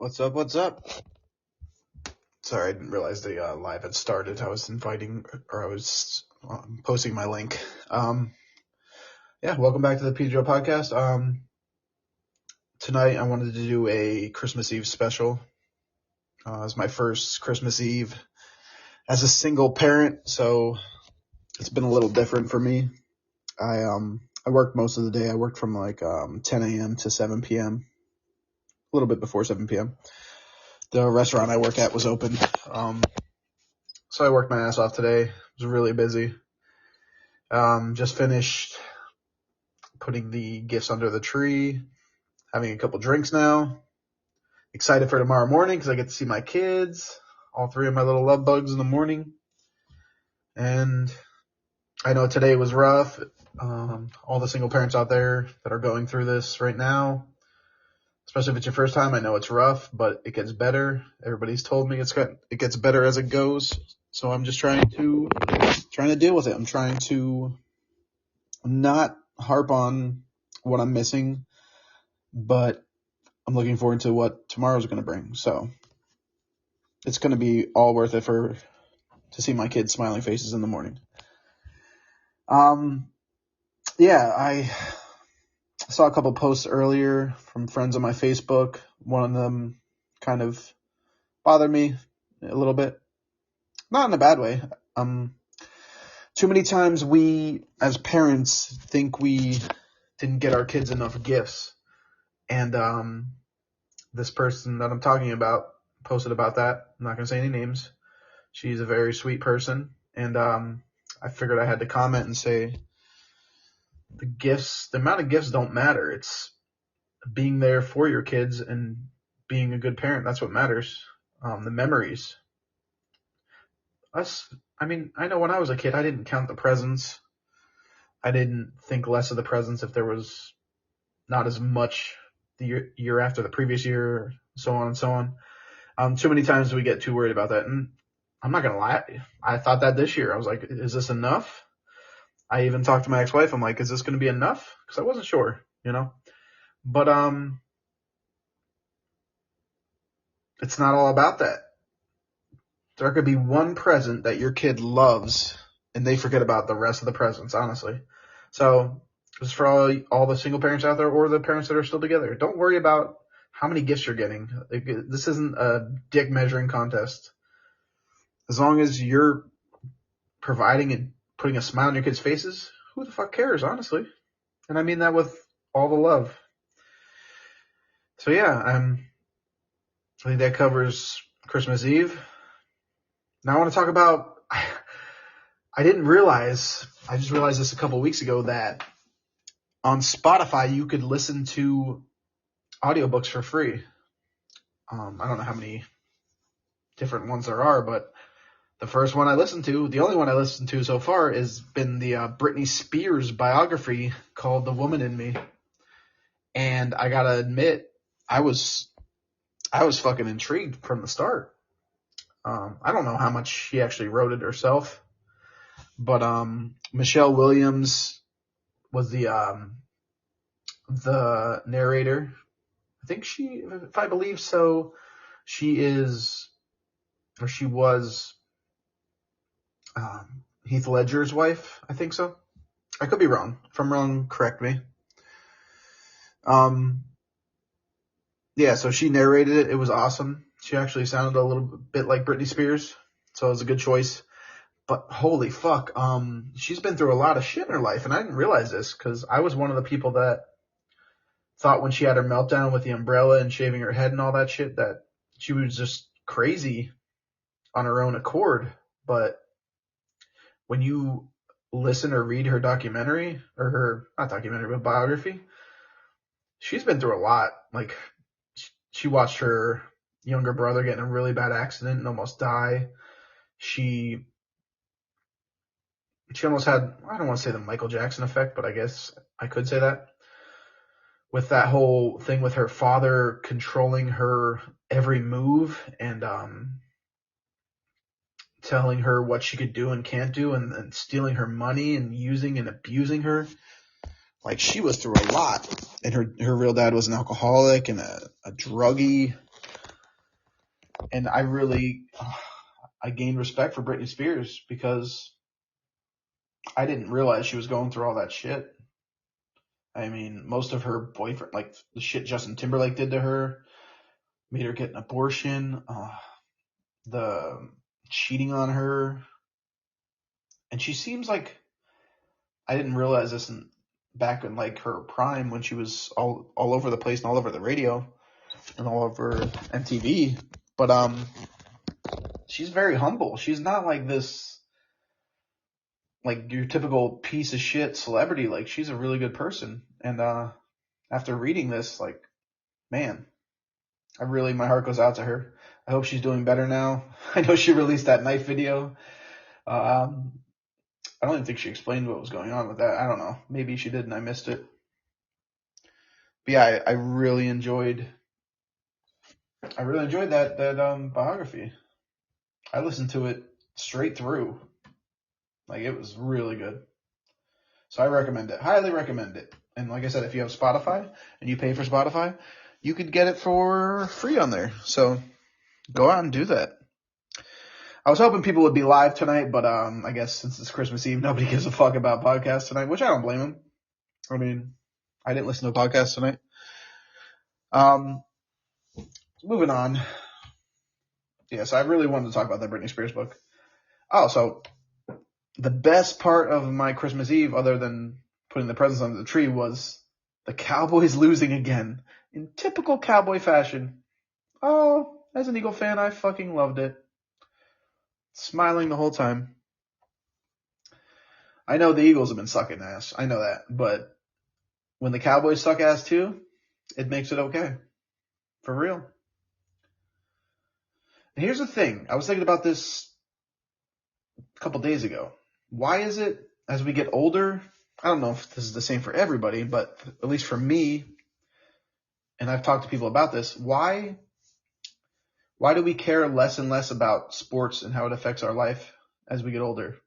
What's up? What's up? Sorry, I didn't realize the live had started. I was posting my link. Welcome back to the PJO podcast. Tonight I wanted to do a Christmas Eve special. It's my first Christmas Eve as a single parent, so it's been a little different for me. I worked most of the day. I worked from 10 a.m. to 7 p.m. A little bit before 7 p.m. The restaurant I work at was open. So I worked my ass off today. It was really busy. Just finished putting the gifts under the tree, having a couple drinks now. Excited for tomorrow morning because I get to see my kids, all three of my little love bugs in the morning. And I know today was rough. All the single parents out there that are going through this right now, especially if it's your first time, I know it's rough, but it gets better. Everybody's told me it gets better as it goes. So I'm just trying to deal with it. I'm trying to not harp on what I'm missing, but I'm looking forward to what tomorrow's going to bring. So it's going to be all worth it to see my kids' smiling faces in the morning. I saw a couple posts earlier from friends on my Facebook. One of them kind of bothered me a little bit. Not in a bad way. Too many times we, as parents, think we didn't get our kids enough gifts. And this person that I'm talking about posted about that. I'm not going to say any names. She's a very sweet person. And I figured I had to comment and say the amount of gifts don't matter. It's being there for your kids and being a good parent. That's what matters. The memories. I know when I was a kid, I didn't count the presents. I didn't think less of the presents if there was not as much the year after the previous year, so on and so on. Too many times we get too worried about that. And I'm not going to lie. I thought that this year. I was like, is this enough? I even talked to my ex-wife. I'm like, is this going to be enough? Because I wasn't sure, But it's not all about that. There could be one present that your kid loves, and they forget about the rest of the presents, honestly. So just for all the single parents out there or the parents that are still together, don't worry about how many gifts you're getting. This isn't a dick measuring contest. As long as you're providing and putting a smile on your kids' faces, who the fuck cares, honestly? And I mean that with all the love. So yeah, I think that covers Christmas Eve. Now I want to talk about, I just realized this a couple weeks ago that on Spotify you could listen to audiobooks for free. I don't know how many different ones there are, but the first one I listened to, the only one I listened to so far, has been the Britney Spears biography called The Woman in Me. And I gotta admit, I was fucking intrigued from the start. I don't know how much she actually wrote it herself, but Michelle Williams was the narrator. I think if I believe so, she was Heath Ledger's wife. I think so. I could be wrong. If I'm wrong, correct me. So she narrated it. It was awesome. She actually sounded a little bit like Britney Spears, so it was a good choice. But holy fuck, she's been through a lot of shit in her life, and I didn't realize this because I was one of the people that thought when she had her meltdown with the umbrella and shaving her head and all that shit that she was just crazy on her own accord. But when you listen or read her documentary, or not documentary, but biography, she's been through a lot. Like, she watched her younger brother get in a really bad accident and almost die. She almost had, I don't want to say the Michael Jackson effect, but I guess I could say that. With that whole thing with her father controlling her every move and telling her what she could do and can't do and stealing her money and using and abusing her. Like, she was through a lot. And her real dad was an alcoholic and a druggie. And I gained respect for Britney Spears because I didn't realize she was going through all that shit. I mean, most of her boyfriend, like the shit Justin Timberlake did to her, made her get an abortion, the cheating on her. And she seems like, I didn't realize this back in like her prime when she was all over the place and all over the radio and all over MTV. But she's very humble. She's not like this, like your typical piece of shit celebrity. Like she's a really good person. And after reading this, like, man, my heart goes out to her. I hope she's doing better now. I know she released that knife video. I don't even think she explained what was going on with that. I don't know. Maybe she did and I missed it. But yeah, I really enjoyed that biography. I listened to it straight through. Like it was really good. So I recommend it. Highly recommend it. And like I said, if you have Spotify and you pay for Spotify, you could get it for free on there. So go out and do that. I was hoping people would be live tonight, but I guess since it's Christmas Eve, nobody gives a fuck about podcasts tonight, which I don't blame them. I mean, I didn't listen to a podcast tonight. Moving on. Yeah, so I really wanted to talk about that Britney Spears book. Oh, so the best part of my Christmas Eve, other than putting the presents under the tree, was the Cowboys losing again in typical Cowboy fashion. Oh, as an Eagle fan, I fucking loved it. Smiling the whole time. I know the Eagles have been sucking ass. I know that. But when the Cowboys suck ass too, it makes it okay. For real. And here's the thing. I was thinking about this a couple days ago. Why is it as we get older, I don't know if this is the same for everybody, but at least for me, and I've talked to people about this, why do we care less and less about sports and how it affects our life as we get older?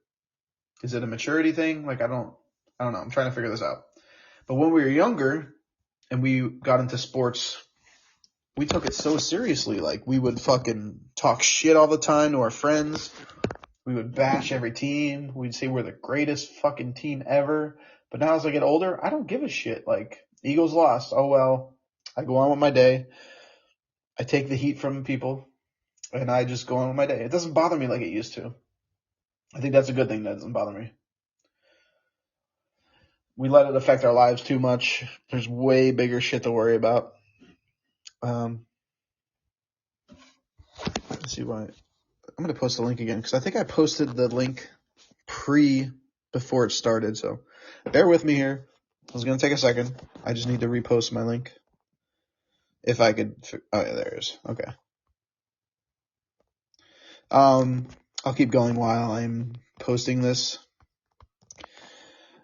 Is it a maturity thing? Like, I don't know. I'm trying to figure this out. But when we were younger and we got into sports, we took it so seriously. Like, we would fucking talk shit all the time to our friends. We would bash every team. We'd say we're the greatest fucking team ever. But now as I get older, I don't give a shit. Like, Eagles lost. Oh, well. I go on with my day. I take the heat from people. And I just go on with my day. It doesn't bother me like it used to. I think that's a good thing that doesn't bother me. We let it affect our lives too much. There's way bigger shit to worry about. Let's see why. I'm going to post the link again because I think I posted the link before it started. So bear with me here. It's going to take a second. I just need to repost my link. If I could. Oh, yeah, there it is. Okay. I'll keep going while I'm posting this.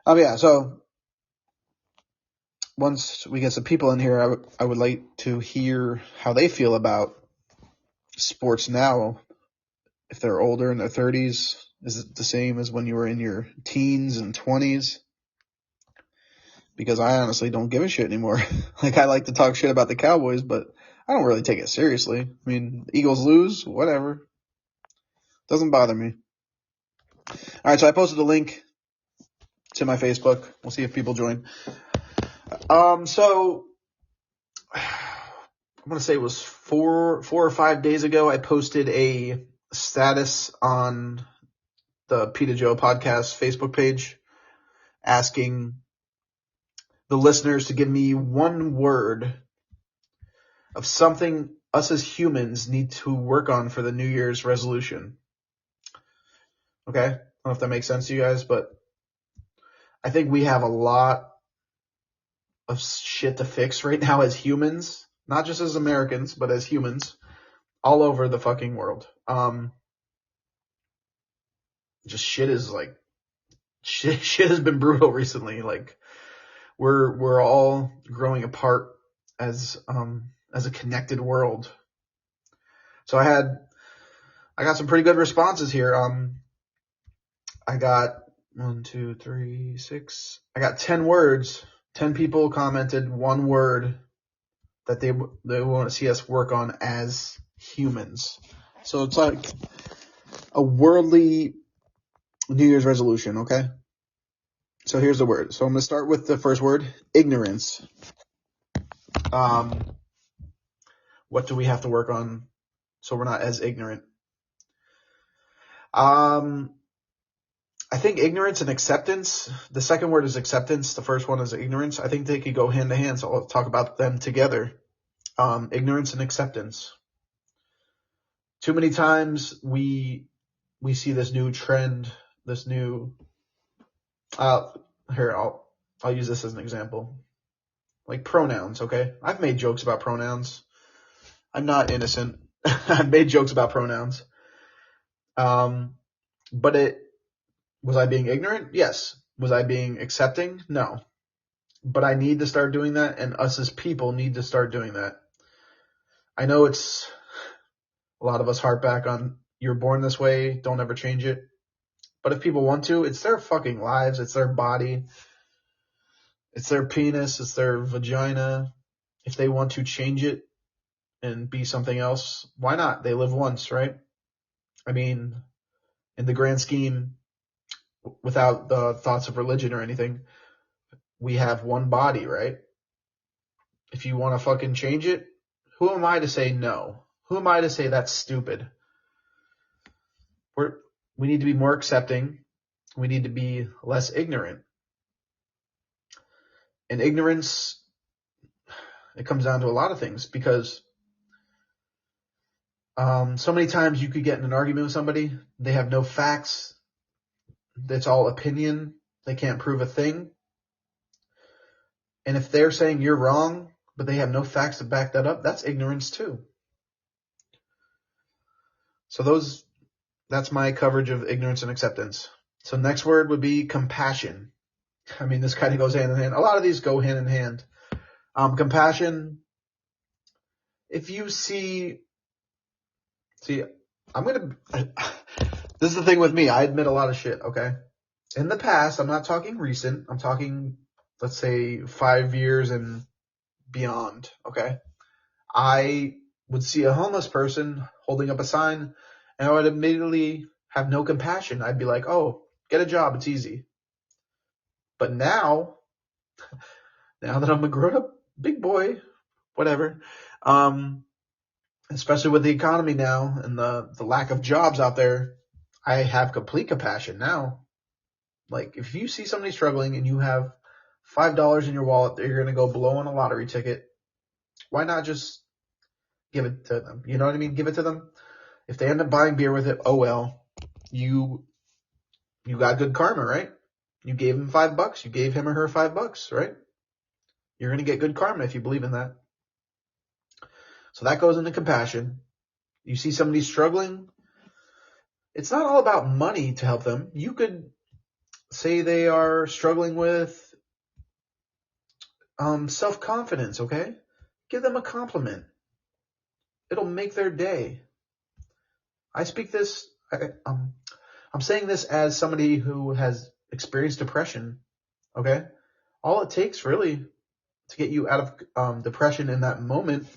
Yeah, so once we get some people in here, I would like to hear how they feel about sports now. If they're older in their 30s, is it the same as when you were in your teens and 20s? Because I honestly don't give a shit anymore. Like, I like to talk shit about the Cowboys, but I don't really take it seriously. I mean, Eagles lose, whatever. Doesn't bother me. All right, so I posted a link to my Facebook. We'll see if people join. So I'm going to say it was 4 or 5 days ago, I posted a status on the Pete Joe podcast Facebook page asking the listeners to give me one word of something us as humans need to work on for the New Year's resolution. Okay? I don't know if that makes sense to you guys, but I think we have a lot of shit to fix right now as humans, not just as Americans, but as humans all over the fucking world. Just shit is like, shit has been brutal recently. Like, we're all growing apart as a connected world. So I got some pretty good responses here. I got 1, 2, 3, 6. I got 10 words. 10 people commented one word that they want to see us work on as humans. So it's like a worldly New Year's resolution, okay? So here's the word. So I'm going to start with the first word, ignorance. What do we have to work on so we're not as ignorant? I think ignorance and acceptance. The second word is acceptance. The first one is ignorance. I think they could go hand to hand. So I'll talk about them together. Ignorance and acceptance. Too many times we see this new trend, this new. Here I'll use this as an example. Like pronouns. Okay, I've made jokes about pronouns. I'm not innocent. I've made jokes about pronouns. But was I being ignorant? Yes. Was I being accepting? No. But I need to start doing that, and us as people need to start doing that. I know it's a lot of us harp back on you're born this way, don't ever change it. But if people want to, it's their fucking lives, it's their body, it's their penis, it's their vagina. If they want to change it and be something else, why not? They live once, right? I mean, in the grand scheme, without the thoughts of religion or anything, we have one body, right? If you want to fucking change it, who am I to say no? Who am I to say that's stupid? We need to be more accepting. We need to be less ignorant. And ignorance, it comes down to a lot of things because so many times you could get in an argument with somebody. They have no facts. It's all opinion. They can't prove a thing. And if they're saying you're wrong, but they have no facts to back that up, that's ignorance too. So that's my coverage of ignorance and acceptance. So next word would be compassion. I mean, this kind of goes hand in hand. A lot of these go hand in hand. Compassion. If you see, this is the thing with me. I admit a lot of shit, okay? In the past, I'm not talking recent. I'm talking, let's say, 5 years and beyond, okay? I would see a homeless person holding up a sign, and I would immediately have no compassion. I'd be like, oh, get a job. It's easy. But now that I'm a grown-up big boy, whatever, especially with the economy now and the lack of jobs out there, I have complete compassion now. Like, if you see somebody struggling and you have $5 in your wallet that you're going to go blow on a lottery ticket, why not just give it to them? You know what I mean? Give it to them. If they end up buying beer with it, oh well, you got good karma, right? You gave him $5. You gave him or her $5, right? You're going to get good karma if you believe in that. So that goes into compassion. You see somebody struggling, it's not all about money to help them. You could say they are struggling with self-confidence, okay? Give them a compliment. It'll make their day. I'm saying this as somebody who has experienced depression, okay? All it takes really to get you out of depression in that moment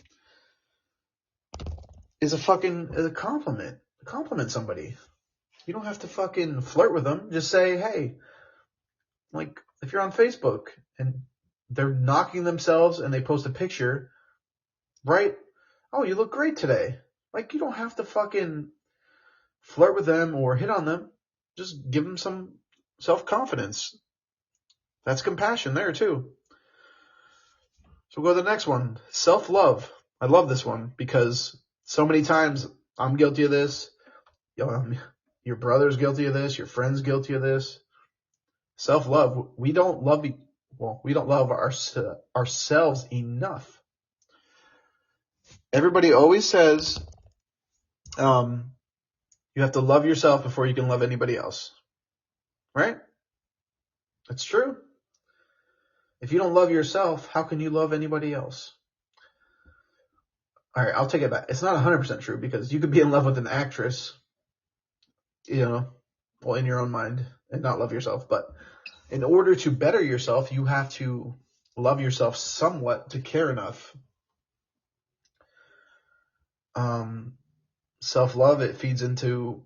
is a compliment. Compliment somebody. You don't have to fucking flirt with them. Just say, hey, like if you're on Facebook and they're knocking themselves and they post a picture, right? Oh, you look great today. Like, you don't have to fucking flirt with them or hit on them. Just give them some self-confidence. That's compassion there too. So we'll go to the next one. Self-love. I love this one because so many times I'm guilty of this. Your brother's guilty of this. Your friend's guilty of this. Self-love. We don't love ourselves enough. Everybody always says, you have to love yourself before you can love anybody else. Right? That's true. If you don't love yourself, how can you love anybody else? All right, I'll take it back. It's not 100% true because you could be in love with an actress, in your own mind and not love yourself. But in order to better yourself, you have to love yourself somewhat to care enough. Self-love, it feeds into,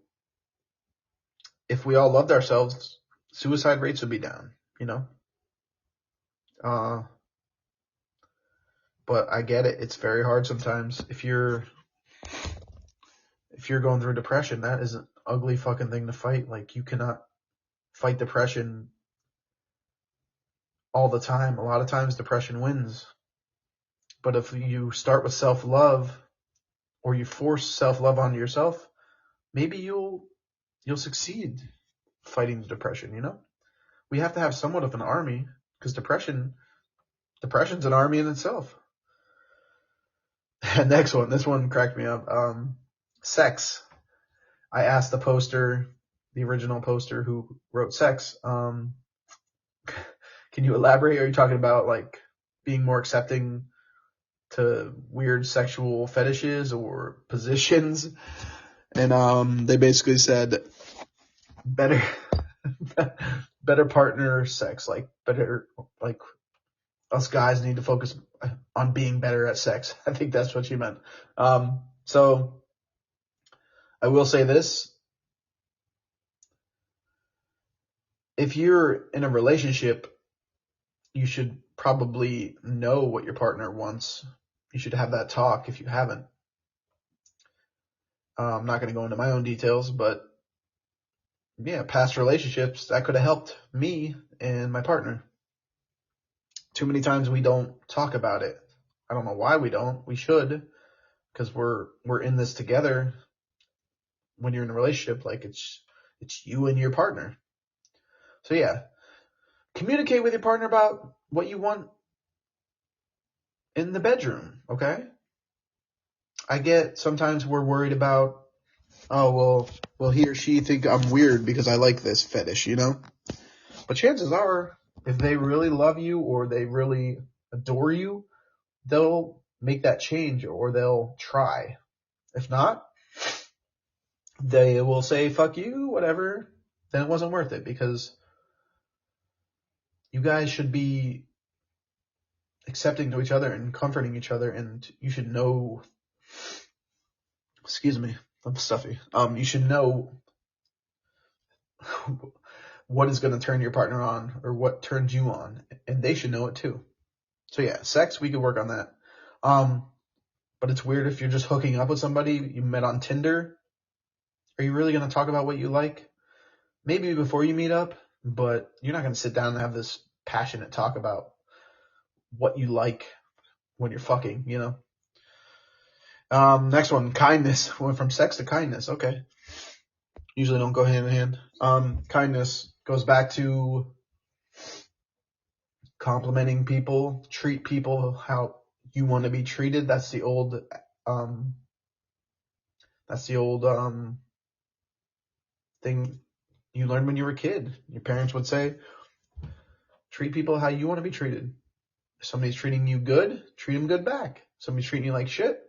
if we all loved ourselves, suicide rates would be down, you know? But I get it. It's very hard sometimes. If you're going through depression, that is an ugly fucking thing to fight. Like, you cannot fight depression all the time. A lot of times depression wins. But if you start with self-love, or you force self-love onto yourself, maybe you'll succeed fighting depression, you know? We have to have somewhat of an army, because depression's an army in itself. Next one, this one cracked me up. Sex. I asked the original poster who wrote sex, can you elaborate? Are you talking about like being more accepting to weird sexual fetishes or positions? And they basically said better partner sex, like us guys need to focus on being better at sex. I think that's what she meant. So I will say this. If you're in a relationship, you should probably know what your partner wants. You should have that talk if you haven't. I'm not going to go into my own details, but yeah, past relationships, that could have helped me and my partner. Too many times we don't talk about it. I don't know why we don't. We should, because we're in this together. When you're in a relationship, like it's you and your partner. So yeah, communicate with your partner about what you want in the bedroom, okay? I get sometimes we're worried about, oh, will he or she think I'm weird because I like this fetish, you know? But chances are, if they really love you or they really adore you, they'll make that change or they'll try. If not, they will say, fuck you, whatever. Then it wasn't worth it, because you guys should be accepting to each other and comforting each other, and you should know, excuse me, I'm stuffy. You should know what is going to turn your partner on or what turns you on, and they should know it too. So yeah, sex, we could work on that. But it's weird if you're just hooking up with somebody you met on Tinder. Are you really going to talk about what you like? Maybe before you meet up, but you're not going to sit down and have this passionate talk about what you like when you're fucking, you know? Next one, kindness. Went from sex to kindness. Okay. Usually don't go hand in hand. Kindness goes back to complimenting people, treat people how you want to be treated. That's the old thing you learned when you were a kid. Your parents would say, treat people how you want to be treated. If somebody's treating you good, treat them good back. If somebody's treating you like shit,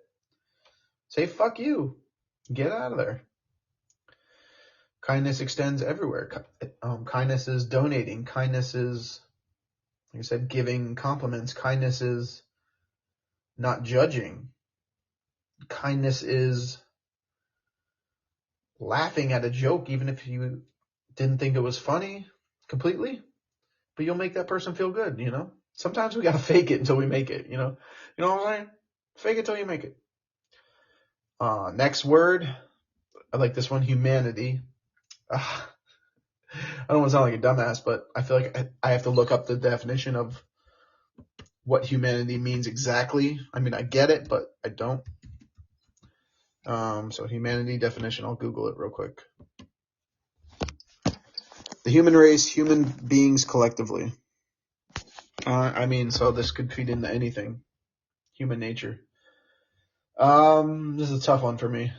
say fuck you. Get out of there. Kindness extends everywhere. Kindness is donating. Kindness is, like I said, giving compliments. Kindness is not judging. Kindness is laughing at a joke even if you didn't think it was funny completely, but you'll make that person feel good, you know? Sometimes we gotta fake it until we make it, you know? You know what I'm saying? Fake it till you make it. Next word, I like this one, humanity. I don't want to sound like a dumbass, but I feel like I have to look up the definition of what humanity means exactly. I mean, I get it, but I don't. So humanity definition, I'll Google it real quick. The human race, human beings collectively. So this could feed into anything. Human nature. This is a tough one for me.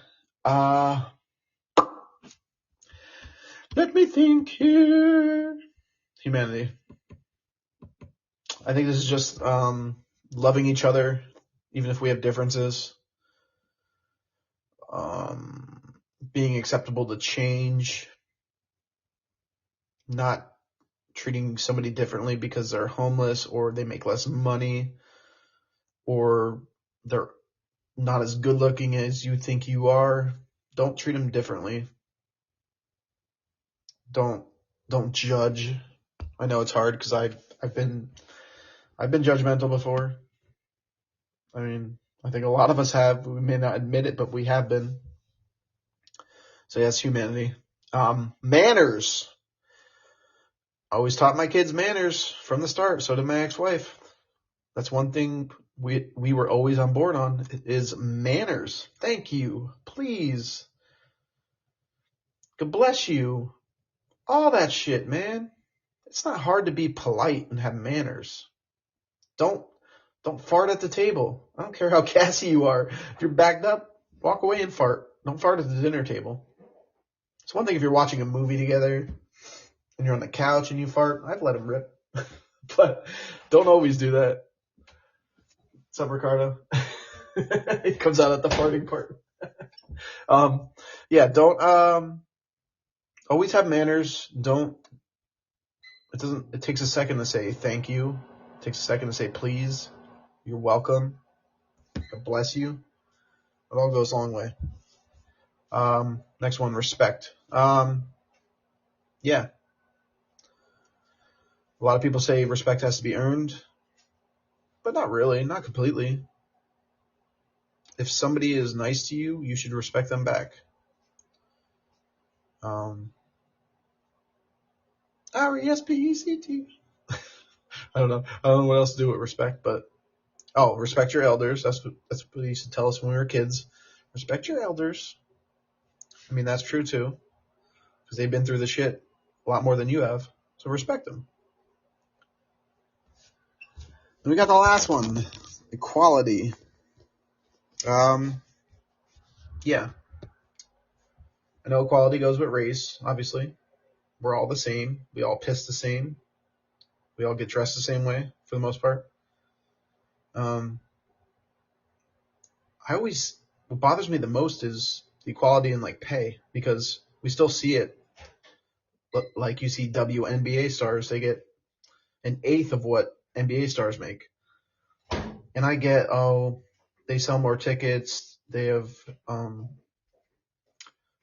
Let me think here. Humanity. I think this is just loving each other, even if we have differences. Being acceptable to change. Not treating somebody differently because they're homeless or they make less money or they're not as good looking as you think you are, don't treat them differently. Don't judge. I know it's hard because I've been judgmental before. I mean, I think a lot of us have. We may not admit it, but we have been. So yes, humanity. Manners. I always taught my kids manners from the start. So did my ex-wife. That's one thing we were always on board on is manners. Thank you. Please. God bless you. All that shit, man. It's not hard to be polite and have manners. Don't fart at the table. I don't care how gassy you are. If you're backed up, walk away and fart. Don't fart at the dinner table. It's one thing if you're watching a movie together and you're on the couch and you fart. I'd let him rip. But don't always do that. What's up, Ricardo? It comes out at the farting part. Yeah, don't always have manners. It takes a second to say thank you. It takes a second to say please. You're welcome. God bless you. It all goes a long way. Next one, respect. Yeah. A lot of people say respect has to be earned, but not really, not completely. If somebody is nice to you, you should respect them back. R-E-S-P-E-C-T. I don't know what else to do with respect, but respect your elders. That's what they used to tell us when we were kids. Respect your elders. I mean, that's true too, because they've been through the shit a lot more than you have. So respect them. Then we got the last one, equality. Yeah. I know equality goes with race, obviously. We're all the same. We all piss the same. We all get dressed the same way for the most part. What bothers me the most is the equality in like pay, because we still see it. Like you see WNBA stars, they get an eighth of what NBA stars make. And I get, they sell more tickets, they have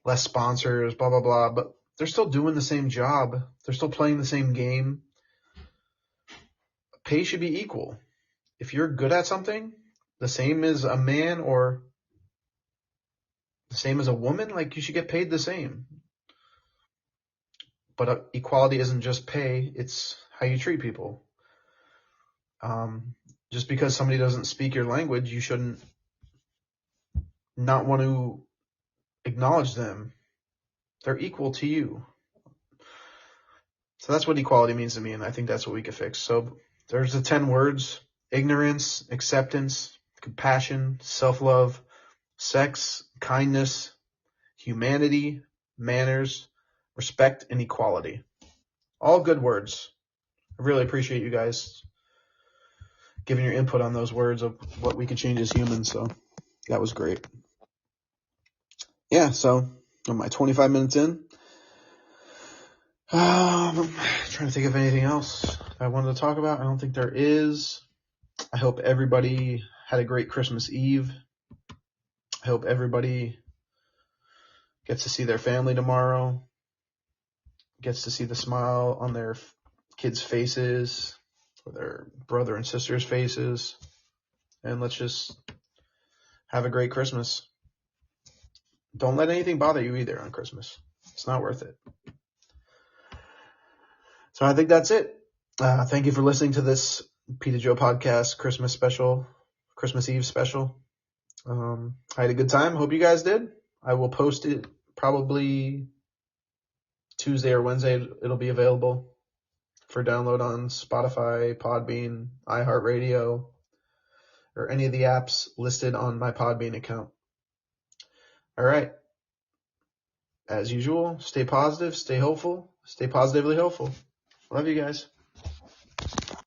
less sponsors, blah, blah, blah, but they're still doing the same job. They're still playing the same game. Pay should be equal. If you're good at something, the same as a man or the same as a woman, like you should get paid the same. But equality isn't just pay, it's how you treat people. Just because somebody doesn't speak your language, you shouldn't not want to acknowledge them. They're equal to you. So that's what equality means to me, and I think that's what we could fix. So there's the 10 words: ignorance, acceptance, compassion, self-love, sex, kindness, humanity, manners, respect, and equality. All good words. I really appreciate you guys giving your input on those words of what we could change as humans. So that was great. Yeah, so I'm my 25 minutes in. I'm trying to think of anything else I wanted to talk about. I don't think there is. I hope everybody had a great Christmas Eve. I hope everybody gets to see their family tomorrow, gets to see the smile on their kids' faces or their brother and sister's faces. And let's just have a great Christmas. Don't let anything bother you either on Christmas. It's not worth it. So I think that's it. Thank you for listening to this Pete Joe podcast Christmas Eve special. I had a good time. Hope you guys did. I will post it probably Tuesday or Wednesday. It'll be available for download on Spotify, Podbean, iHeartRadio, or any of the apps listed on my Podbean account. All right. As usual, stay positive, stay hopeful, stay positively hopeful. Love you guys.